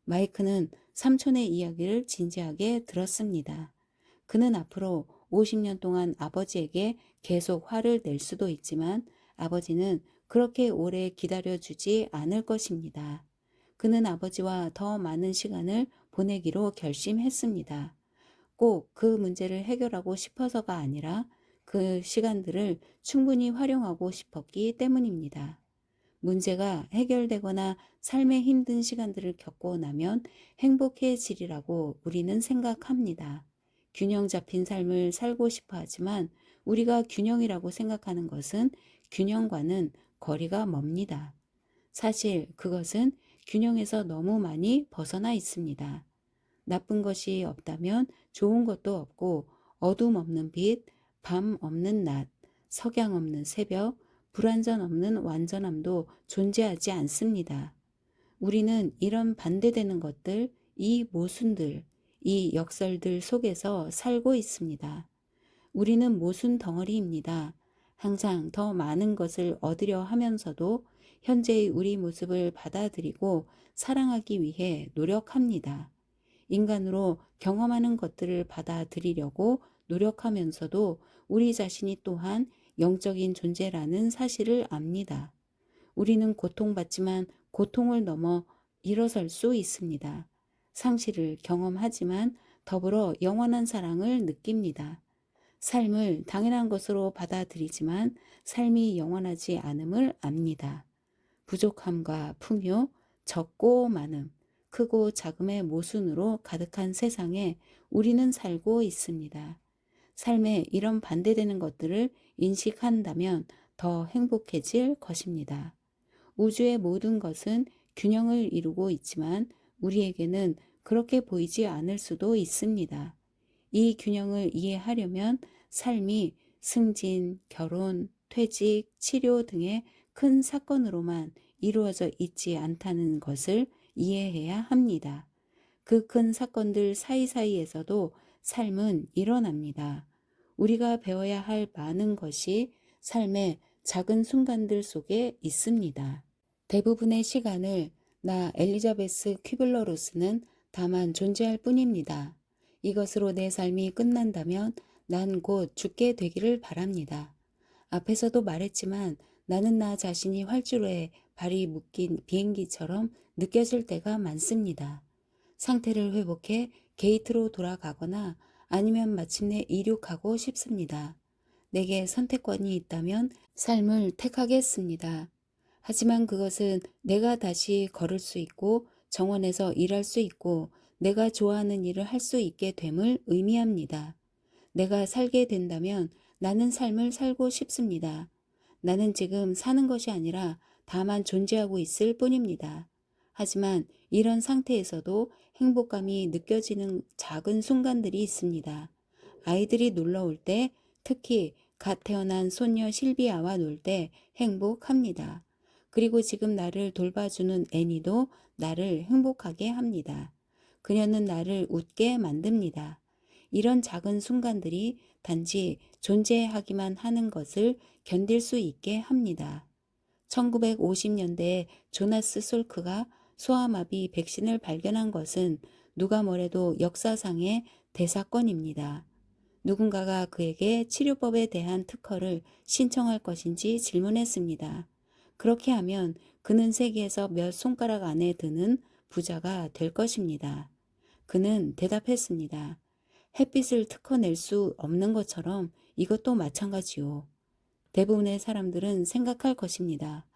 마이크는 삼촌의 이야기를 진지하게 들었습니다. 그는 앞으로 50년 동안 아버지에게 계속 화를 낼 수도 있지만 아버지는 그렇게 오래 기다려주지 않을 것입니다. 그는 아버지와 더 많은 시간을 보내기로 결심했습니다. 꼭 그 문제를 해결하고 싶어서가 아니라 그 시간들을 충분히 활용하고 싶었기 때문입니다. 문제가 해결되거나 삶의 힘든 시간들을 겪고 나면 행복해지리라고 우리는 생각합니다. 균형 잡힌 삶을 살고 싶어 하지만 우리가 균형이라고 생각하는 것은 균형과는 거리가 멉니다. 사실 그것은 균형에서 너무 많이 벗어나 있습니다. 나쁜 것이 없다면 좋은 것도 없고 어둠 없는 빛, 밤 없는 낮, 석양 없는 새벽, 불완전 없는 완전함도 존재하지 않습니다. 우리는 이런 반대되는 것들, 이 모순들, 이 역설들 속에서 살고 있습니다. 우리는 모순 덩어리입니다. 항상 더 많은 것을 얻으려 하면서도 현재의 우리 모습을 받아들이고 사랑하기 위해 노력합니다. 인간으로 경험하는 것들을 받아들이려고 노력하면서도 우리 자신이 또한 영적인 존재라는 사실을 압니다. 우리는 고통받지만 고통을 넘어 일어설 수 있습니다. 상실을 경험하지만 더불어 영원한 사랑을 느낍니다. 삶을 당연한 것으로 받아들이지만 삶이 영원하지 않음을 압니다. 부족함과 풍요, 적고 많음, 크고 작음의 모순으로 가득한 세상에 우리는 살고 있습니다. 삶에 이런 반대되는 것들을 인식한다면 더 행복해질 것입니다. 우주의 모든 것은 균형을 이루고 있지만 우리에게는 그렇게 보이지 않을 수도 있습니다. 이 균형을 이해하려면 삶이 승진, 결혼, 퇴직, 치료 등의 큰 사건으로만 이루어져 있지 않다는 것을 이해해야 합니다. 그 큰 사건들 사이사이에서도 삶은 일어납니다. 우리가 배워야 할 많은 것이 삶의 작은 순간들 속에 있습니다. 대부분의 시간을 나 엘리자베스 퀴블러로스는 다만 존재할 뿐입니다. 이것으로 내 삶이 끝난다면 난 곧 죽게 되기를 바랍니다. 앞에서도 말했지만 나는 나 자신이 활주로에 발이 묶인 비행기처럼 느껴질 때가 많습니다. 상태를 회복해 게이트로 돌아가거나 아니면 마침내 이륙하고 싶습니다. 내게 선택권이 있다면 삶을 택하겠습니다. 하지만 그것은 내가 다시 걸을 수 있고 정원에서 일할 수 있고 내가 좋아하는 일을 할 수 있게 됨을 의미합니다. 내가 살게 된다면 나는 삶을 살고 싶습니다. 나는 지금 사는 것이 아니라 다만 존재하고 있을 뿐입니다. 하지만 이런 상태에서도 행복감이 느껴지는 작은 순간들이 있습니다. 아이들이 놀러 올 때, 특히 갓 태어난 손녀 실비아와 놀 때 행복합니다. 그리고 지금 나를 돌봐주는 애니도 나를 행복하게 합니다. 그녀는 나를 웃게 만듭니다. 이런 작은 순간들이 단지 존재하기만 하는 것을 견딜 수 있게 합니다. 1950년대에 조나스 솔크가 소아마비 백신을 발견한 것은 누가 뭐래도 역사상의 대사건입니다. 누군가가 그에게 치료법에 대한 특허를 신청할 것인지 질문했습니다. 그렇게 하면 그는 세계에서 몇 손가락 안에 드는 부자가 될 것입니다. 그는 대답했습니다. 햇빛을 특허낼 수 없는 것처럼 이것도 마찬가지요. 대부분의 사람들은 생각할 것입니다.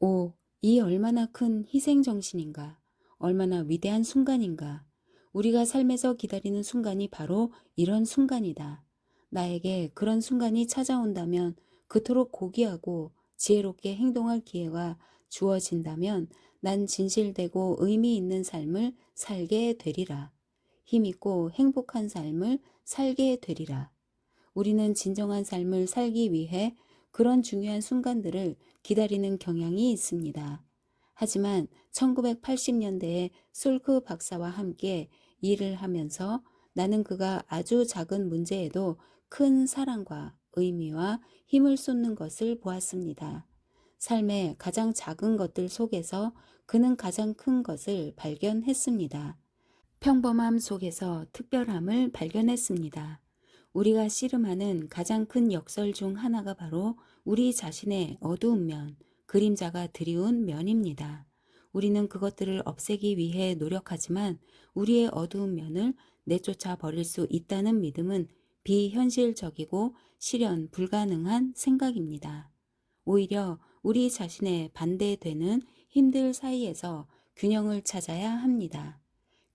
오, 이 얼마나 큰 희생정신인가, 얼마나 위대한 순간인가. 우리가 삶에서 기다리는 순간이 바로 이런 순간이다. 나에게 그런 순간이 찾아온다면 그토록 고귀하고 지혜롭게 행동할 기회가 주어진다면 난 진실되고 의미 있는 삶을 살게 되리라. 힘있고 행복한 삶을 살게 되리라. 우리는 진정한 삶을 살기 위해 그런 중요한 순간들을 기다리는 경향이 있습니다. 하지만 1980년대에 솔크 박사와 함께 일을 하면서 나는 그가 아주 작은 문제에도 큰 사랑과 의미와 힘을 쏟는 것을 보았습니다. 삶의 가장 작은 것들 속에서 그는 가장 큰 것을 발견했습니다. 평범함 속에서 특별함을 발견했습니다. 우리가 씨름하는 가장 큰 역설 중 하나가 바로 우리 자신의 어두운 면, 그림자가 드리운 면입니다. 우리는 그것들을 없애기 위해 노력하지만 우리의 어두운 면을 내쫓아 버릴 수 있다는 믿음은 비현실적이고 실현 불가능한 생각입니다. 오히려 우리 자신에 반대되는 힘들 사이에서 균형을 찾아야 합니다.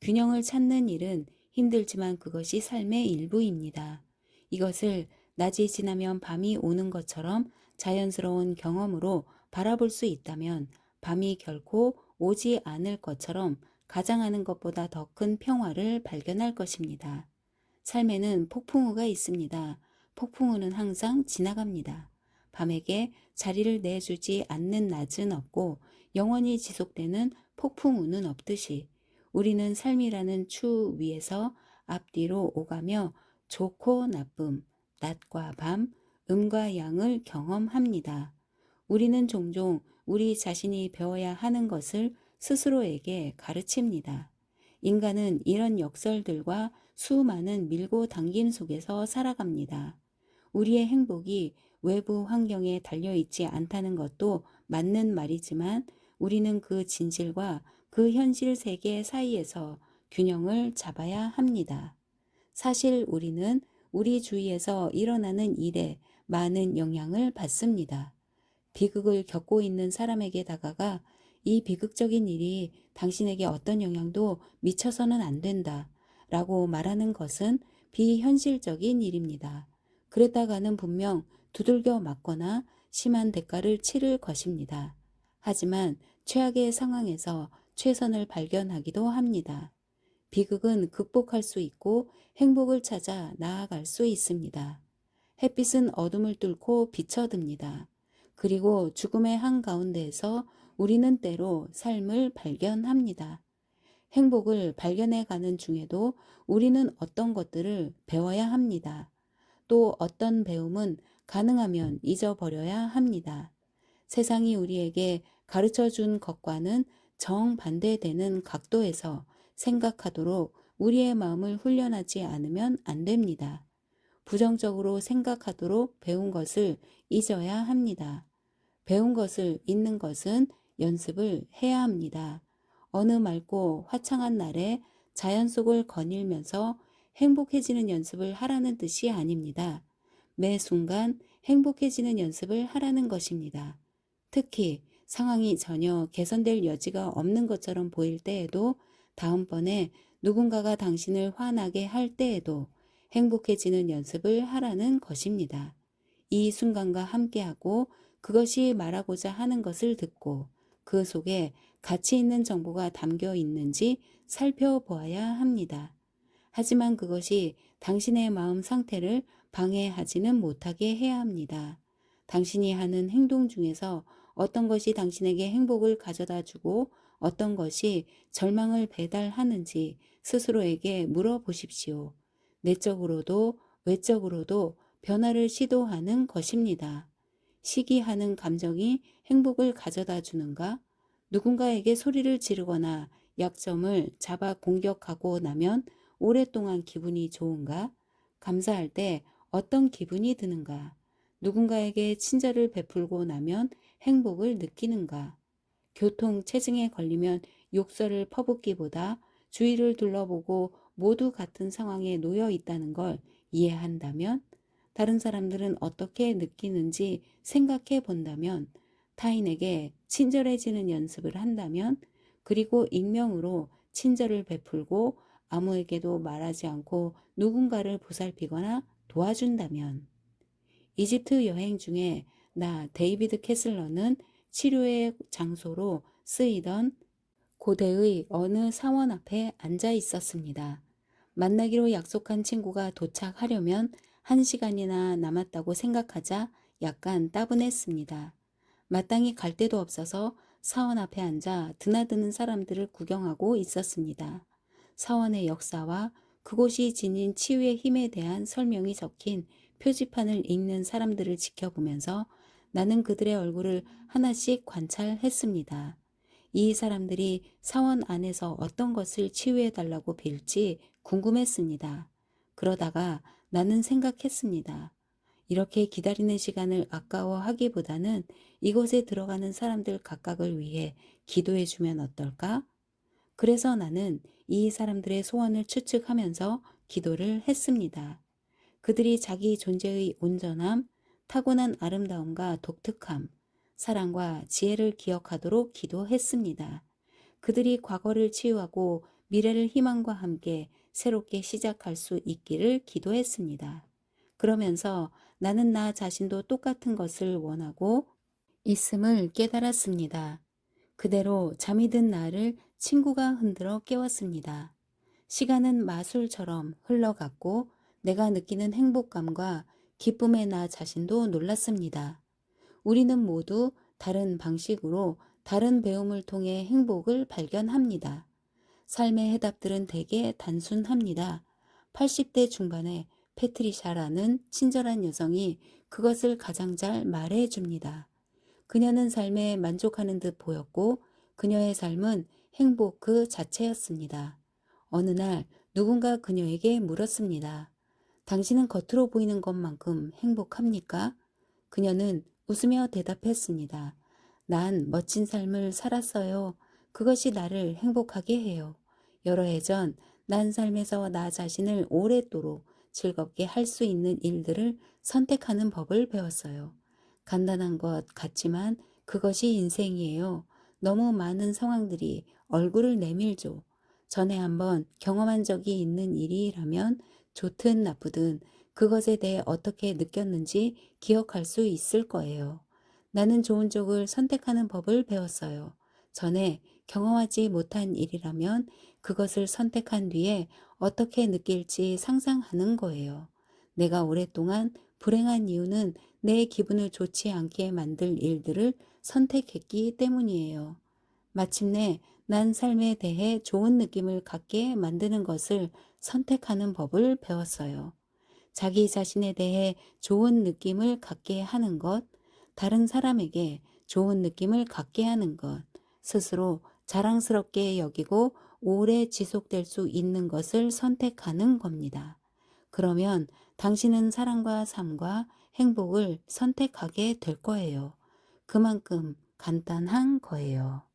균형을 찾는 일은 힘들지만 그것이 삶의 일부입니다. 이것을 낮이 지나면 밤이 오는 것처럼 자연스러운 경험으로 바라볼 수 있다면 밤이 결코 오지 않을 것처럼 가장하는 것보다 더 큰 평화를 발견할 것입니다. 삶에는 폭풍우가 있습니다. 폭풍우는 항상 지나갑니다. 밤에게 자리를 내주지 않는 낮은 없고 영원히 지속되는 폭풍우는 없듯이 우리는 삶이라는 추 위에서 앞뒤로 오가며 좋고 나쁨, 낮과 밤, 음과 양을 경험합니다. 우리는 종종 우리 자신이 배워야 하는 것을 스스로에게 가르칩니다. 인간은 이런 역설들과 수많은 밀고 당김 속에서 살아갑니다. 우리의 행복이 외부 환경에 달려있지 않다는 것도 맞는 말이지만 우리는 그 진실과 그 현실 세계 사이에서 균형을 잡아야 합니다. 사실 우리는 우리 주위에서 일어나는 일에 많은 영향을 받습니다. 비극을 겪고 있는 사람에게 다가가 이 비극적인 일이 당신에게 어떤 영향도 미쳐서는 안 된다 라고 말하는 것은 비현실적인 일입니다. 그랬다가는 분명 두들겨 맞거나 심한 대가를 치를 것입니다. 하지만 최악의 상황에서 최선을 발견하기도 합니다. 비극은 극복할 수 있고 행복을 찾아 나아갈 수 있습니다. 햇빛은 어둠을 뚫고 비쳐듭니다. 그리고 죽음의 한가운데에서 우리는 때로 삶을 발견합니다. 행복을 발견해 가는 중에도 우리는 어떤 것들을 배워야 합니다. 또 어떤 배움은 가능하면 잊어버려야 합니다. 세상이 우리에게 가르쳐 준 것과는 정반대되는 각도에서 생각하도록 우리의 마음을 훈련하지 않으면 안 됩니다. 부정적으로 생각하도록 배운 것을 잊어야 합니다. 배운 것을 잊는 것은 연습을 해야 합니다. 어느 맑고 화창한 날에 자연 속을 거닐면서 행복해지는 연습을 하라는 뜻이 아닙니다. 매 순간 행복해지는 연습을 하라는 것입니다. 특히 상황이 전혀 개선될 여지가 없는 것처럼 보일 때에도 다음번에 누군가가 당신을 화나게 할 때에도 행복해지는 연습을 하라는 것입니다. 이 순간과 함께하고 그것이 말하고자 하는 것을 듣고 그 속에 가치 있는 정보가 담겨 있는지 살펴보아야 합니다. 하지만 그것이 당신의 마음 상태를 방해하지는 못하게 해야 합니다. 당신이 하는 행동 중에서 어떤 것이 당신에게 행복을 가져다 주고 어떤 것이 절망을 배달하는지 스스로에게 물어보십시오. 내적으로도 외적으로도 변화를 시도하는 것입니다. 시기하는 감정이 행복을 가져다 주는가? 누군가에게 소리를 지르거나 약점을 잡아 공격하고 나면 오랫동안 기분이 좋은가? 감사할 때 어떤 기분이 드는가? 누군가에게 친절을 베풀고 나면 행복을 느끼는가? 교통체증에 걸리면 욕설을 퍼붓기보다 주위를 둘러보고 모두 같은 상황에 놓여 있다는 걸 이해한다면, 다른 사람들은 어떻게 느끼는지 생각해 본다면, 타인에게 친절해지는 연습을 한다면, 그리고 익명으로 친절을 베풀고 아무에게도 말하지 않고 누군가를 보살피거나 도와준다면, 이집트 여행 중에 나 데이비드 캐슬러는 치료의 장소로 쓰이던 고대의 어느 사원 앞에 앉아 있었습니다. 만나기로 약속한 친구가 도착하려면 1시간이나 남았다고 생각하자 약간 따분했습니다. 마땅히 갈 데도 없어서 사원 앞에 앉아 드나드는 사람들을 구경하고 있었습니다. 사원의 역사와 그곳이 지닌 치유의 힘에 대한 설명이 적힌 표지판을 읽는 사람들을 지켜보면서 나는 그들의 얼굴을 하나씩 관찰했습니다. 이 사람들이 사원 안에서 어떤 것을 치유해달라고 빌지 궁금했습니다. 그러다가 나는 생각했습니다. 이렇게 기다리는 시간을 아까워하기보다는 이곳에 들어가는 사람들 각각을 위해 기도해주면 어떨까? 그래서 나는 이 사람들의 소원을 추측하면서 기도를 했습니다. 그들이 자기 존재의 온전함, 타고난 아름다움과 독특함, 사랑과 지혜를 기억하도록 기도했습니다. 그들이 과거를 치유하고 미래를 희망과 함께 새롭게 시작할 수 있기를 기도했습니다. 그러면서 나는 나 자신도 똑같은 것을 원하고 있음을 깨달았습니다. 그대로 잠이 든 나를 친구가 흔들어 깨웠습니다. 시간은 마술처럼 흘러갔고 내가 느끼는 행복감과 기쁨의 나 자신도 놀랐습니다. 우리는 모두 다른 방식으로 다른 배움을 통해 행복을 발견합니다. 삶의 해답들은 대개 단순합니다. 80대 중반의 패트리샤라는 친절한 여성이 그것을 가장 잘 말해 줍니다. 그녀는 삶에 만족하는 듯 보였고 그녀의 삶은 행복 그 자체였습니다. 어느 날 누군가 그녀에게 물었습니다. 당신은 겉으로 보이는 것만큼 행복합니까? 그녀는 웃으며 대답했습니다. 난 멋진 삶을 살았어요. 그것이 나를 행복하게 해요. 여러 해 전 난 삶에서 나 자신을 오랫도록 즐겁게 할 수 있는 일들을 선택하는 법을 배웠어요. 간단한 것 같지만 그것이 인생이에요. 너무 많은 상황들이 얼굴을 내밀죠. 전에 한번 경험한 적이 있는 일이라면 좋든 나쁘든 그것에 대해 어떻게 느꼈는지 기억할 수 있을 거예요. 나는 좋은 쪽을 선택하는 법을 배웠어요. 전에 경험하지 못한 일이라면 그것을 선택한 뒤에 어떻게 느낄지 상상하는 거예요. 내가 오랫동안 불행한 이유는 내 기분을 좋지 않게 만들 일들을 선택했기 때문이에요. 마침내 난 삶에 대해 좋은 느낌을 갖게 만드는 것을 선택하는 법을 배웠어요. 자기 자신에 대해 좋은 느낌을 갖게 하는 것, 다른 사람에게 좋은 느낌을 갖게 하는 것, 스스로 자랑스럽게 여기고 오래 지속될 수 있는 것을 선택하는 겁니다. 그러면 당신은 사랑과 삶과 행복을 선택하게 될 거예요. 그만큼 간단한 거예요.